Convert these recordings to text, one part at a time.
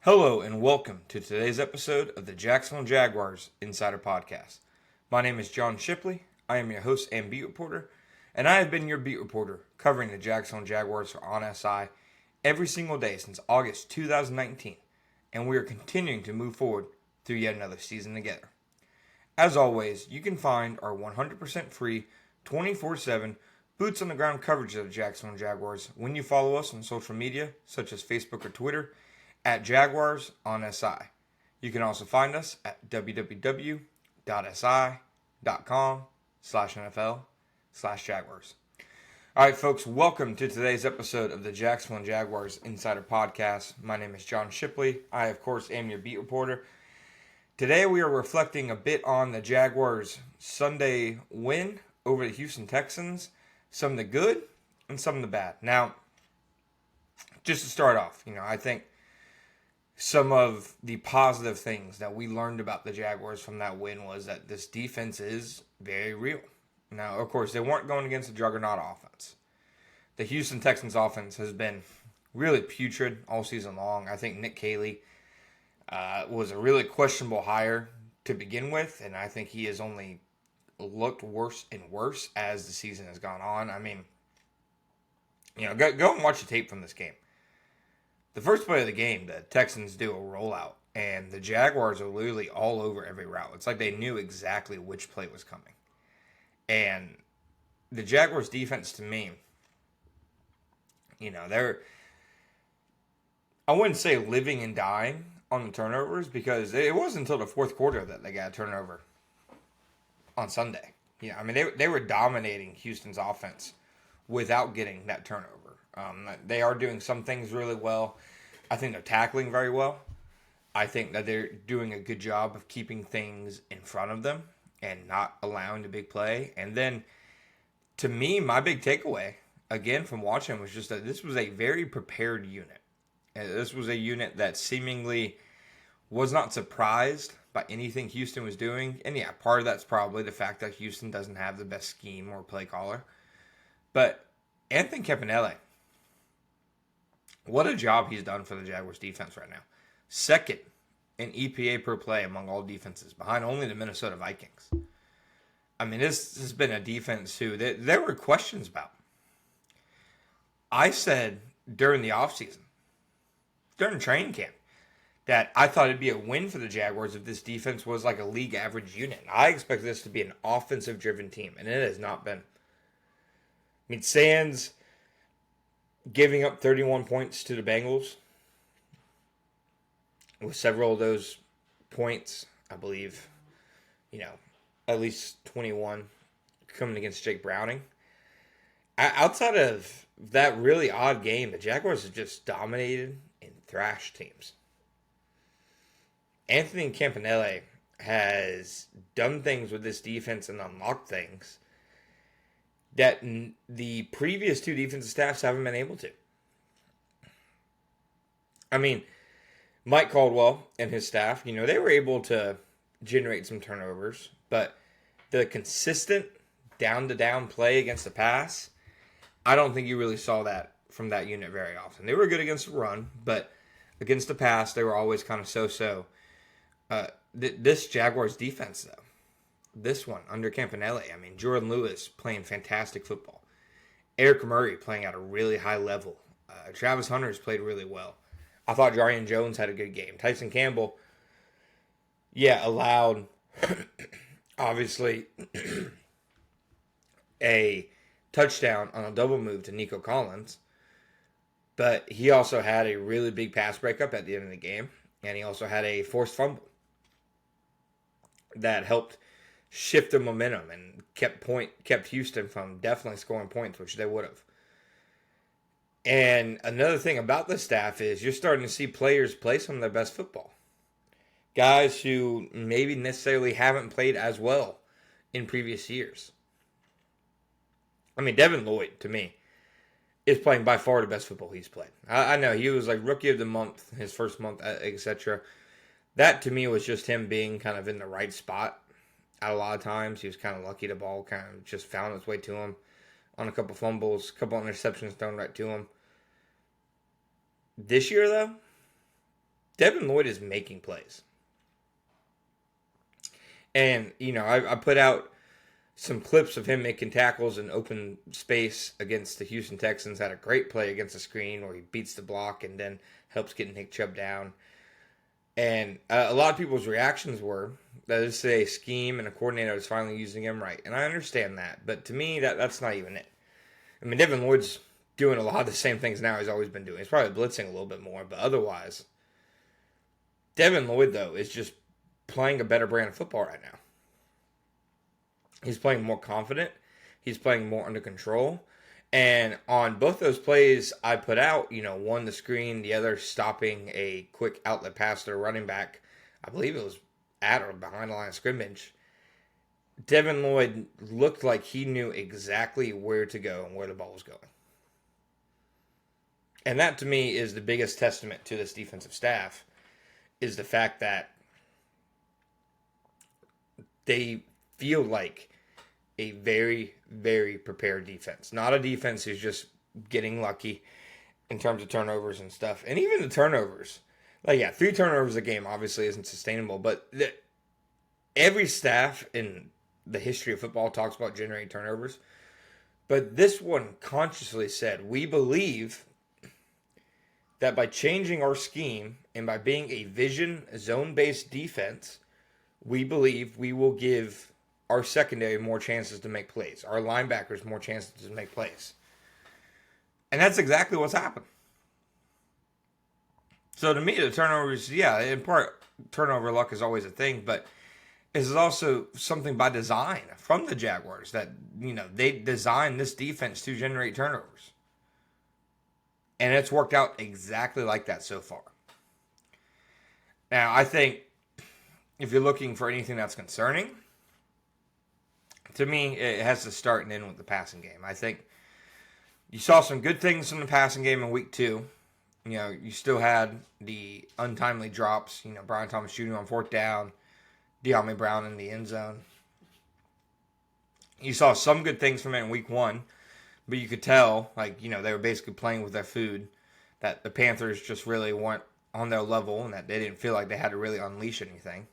Hello and welcome to today's episode of the Jacksonville Jaguars Insider Podcast. My name is John Shipley. I am your host and beat reporter, and I have been your beat reporter covering the Jacksonville Jaguars on SI every single day since August 2019, and we are continuing to move forward through yet another season together. As always, you can find our 100% free, 24/7 boots on the ground coverage of the Jacksonville Jaguars when you follow us on social media such as Facebook or Twitter at Jaguars on SI. You can also find us at www.si.com/NFL/Jaguars. All right, folks, welcome to today's episode of the Jacksonville Jaguars Insider Podcast. My name is John Shipley. I, of course, am your beat reporter. Today we are reflecting a bit on the Jaguars' Sunday win over the Houston Texans, some of the good and some of the bad. Now, just to start off, I think some of the positive things that we learned about the Jaguars from that win was that this defense is very real. Now, of course, they weren't going against a juggernaut offense. The Houston Texans offense has been really putrid all season long. I think Nick Caley was a really questionable hire to begin with, and I think he has only looked worse and worse as the season has gone on. I mean, go and watch the tape from this game. The first play of the game, the Texans do a rollout, and the Jaguars are literally all over every route. It's like they knew exactly which play was coming. And the Jaguars' defense, to me, they're, I wouldn't say living and dying on the turnovers, because it wasn't until the fourth quarter that they got a turnover on Sunday. They were dominating Houston's offense without getting that turnover. They are doing some things really well. I think they're tackling very well. I think that they're doing a good job of keeping things in front of them and not allowing the big play. And then, to me, my big takeaway, again, from watching was just that this was a very prepared unit. And this was a unit that seemingly was not surprised by anything Houston was doing. And yeah, part of that's probably the fact that Houston doesn't have the best scheme or play caller. But Anthony Campanile, what a job he's done for the Jaguars defense right now. Second in EPA per play among all defenses, behind only the Minnesota Vikings. This has been a defense who there were questions about. I said during the offseason, during training camp, that I thought it'd be a win for the Jaguars if this defense was like a league average unit. I expect this to be an offensive driven team, and it has not been. Sans giving up 31 points to the Bengals, with several of those points, I believe, at least 21 coming against Jake Browning. Outside of that really odd game, the Jaguars have just dominated and thrashed teams. Anthony Campanile has done things with this defense and unlocked things that the previous two defensive staffs haven't been able to. Mike Caldwell and his staff, they were able to generate some turnovers, but the consistent down-to-down play against the pass, I don't think you really saw that from that unit very often. They were good against the run, but against the pass, they were always kind of so-so. This Jaguars defense, though, this one, under Campanile, Jordan Lewis playing fantastic football. Eric Murray playing at a really high level. Travis Hunter's played really well. I thought Jarian Jones had a good game. Tyson Campbell, allowed, obviously, a touchdown on a double move to Nico Collins. But he also had a really big pass breakup at the end of the game. And he also had a forced fumble that helped shift the momentum and kept Houston from definitely scoring points, which they would have. And another thing about the staff is you're starting to see players play some of their best football. Guys who maybe necessarily haven't played as well in previous years. Devin Lloyd, to me, is playing by far the best football he's played. I know he was like rookie of the month, his first month, etc. That, to me, was just him being kind of in the right spot. At a lot of times, he was kind of lucky. The ball kind of just found its way to him on a couple fumbles, a couple interceptions thrown right to him. This year, though, Devin Lloyd is making plays. And, I put out some clips of him making tackles in open space against the Houston Texans. Had a great play against the screen where he beats the block and then helps get Nick Chubb down. And a lot of people's reactions were that it's a scheme and a coordinator is finally using him right. And I understand that. But to me, that's not even it. I mean, Devin Lloyd's doing a lot of the same things now he's always been doing. He's probably blitzing a little bit more. But otherwise, Devin Lloyd, though, is just playing a better brand of football right now. He's playing more confident. He's playing more under control. And on both those plays I put out, one the screen, the other stopping a quick outlet pass to a running back. I believe it was at or behind the line of scrimmage. Devin Lloyd looked like he knew exactly where to go and where the ball was going. And that, to me, is the biggest testament to this defensive staff, is the fact that they feel like a very, very prepared defense. Not a defense who's just getting lucky in terms of turnovers and stuff. And even the turnovers. 3 turnovers a game obviously isn't sustainable. But every staff in the history of football talks about generating turnovers. But this one consciously said, we believe that by changing our scheme and by being a vision, zone-based defense, we believe we will give our secondary more chances to make plays. Our linebackers more chances to make plays. And that's exactly what's happened. So to me, the turnovers, in part, turnover luck is always a thing, but this is also something by design from the Jaguars that, they designed this defense to generate turnovers. And it's worked out exactly like that so far. Now, I think if you're looking for anything that's concerning, to me, it has to start and end with the passing game. I think you saw some good things from the passing game in week 2. You still had the untimely drops. Brian Thomas Jr. on 4th down, De'Ami Brown in the end zone. You saw some good things from it in week 1, but you could tell, they were basically playing with their food, that the Panthers just really weren't on their level and that they didn't feel like they had to really unleash anything.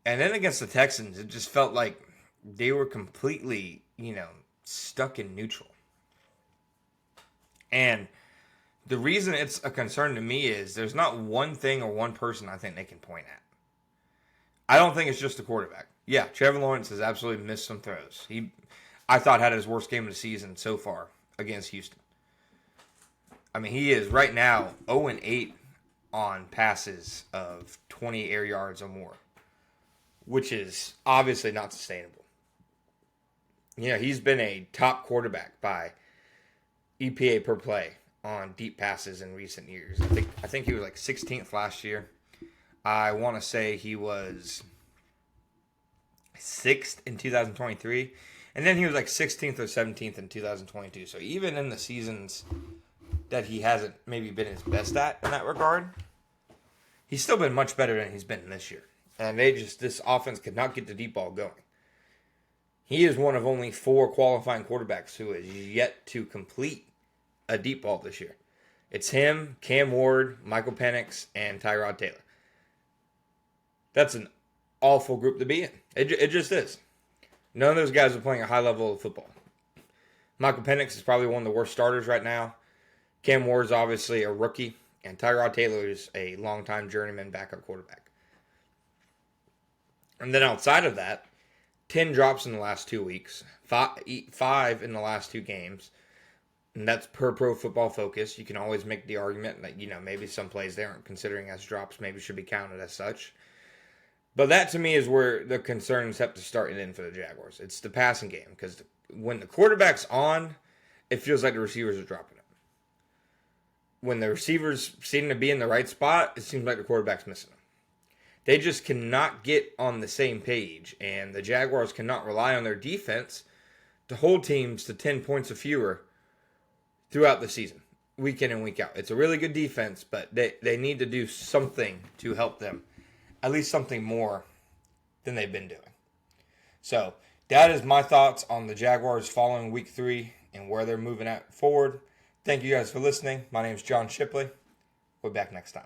And then against the Texans, it just felt like they were completely, stuck in neutral. And the reason it's a concern to me is there's not one thing or one person I think they can point at. I don't think it's just the quarterback. Yeah, Trevor Lawrence has absolutely missed some throws. I thought, had his worst game of the season so far against Houston. I mean, he is right now 0-8 on passes of 20 air yards or more, which is obviously not sustainable. He's been a top quarterback by EPA per play on deep passes in recent years. I think he was 16th last year. I want to say he was 6th in 2023. And then he was 16th or 17th in 2022. So even in the seasons that he hasn't maybe been his best at in that regard, he's still been much better than he's been this year. And this offense could not get the deep ball going. He is one of only 4 qualifying quarterbacks who has yet to complete a deep ball this year. It's him, Cam Ward, Michael Penix, and Tyrod Taylor. That's an awful group to be in. It just is. None of those guys are playing a high level of football. Michael Penix is probably one of the worst starters right now. Cam Ward is obviously a rookie. And Tyrod Taylor is a longtime journeyman backup quarterback. And then outside of that, 10 drops in the last 2 weeks, 5 in the last 2 games. And that's per Pro Football Focus. You can always make the argument that, maybe some plays they aren't considering as drops maybe should be counted as such. But that, to me, is where the concerns have to start and end for the Jaguars. It's the passing game. Because when the quarterback's on, it feels like the receivers are dropping it. When the receivers seem to be in the right spot, it seems like the quarterback's missing them. They just cannot get on the same page. And the Jaguars cannot rely on their defense to hold teams to 10 points or fewer throughout the season, week in and week out. It's a really good defense, but they need to do something to help them. At least something more than they've been doing. So that is my thoughts on the Jaguars following week 3 and where they're moving at forward. Thank you guys for listening. My name is John Shipley. We'll be back next time.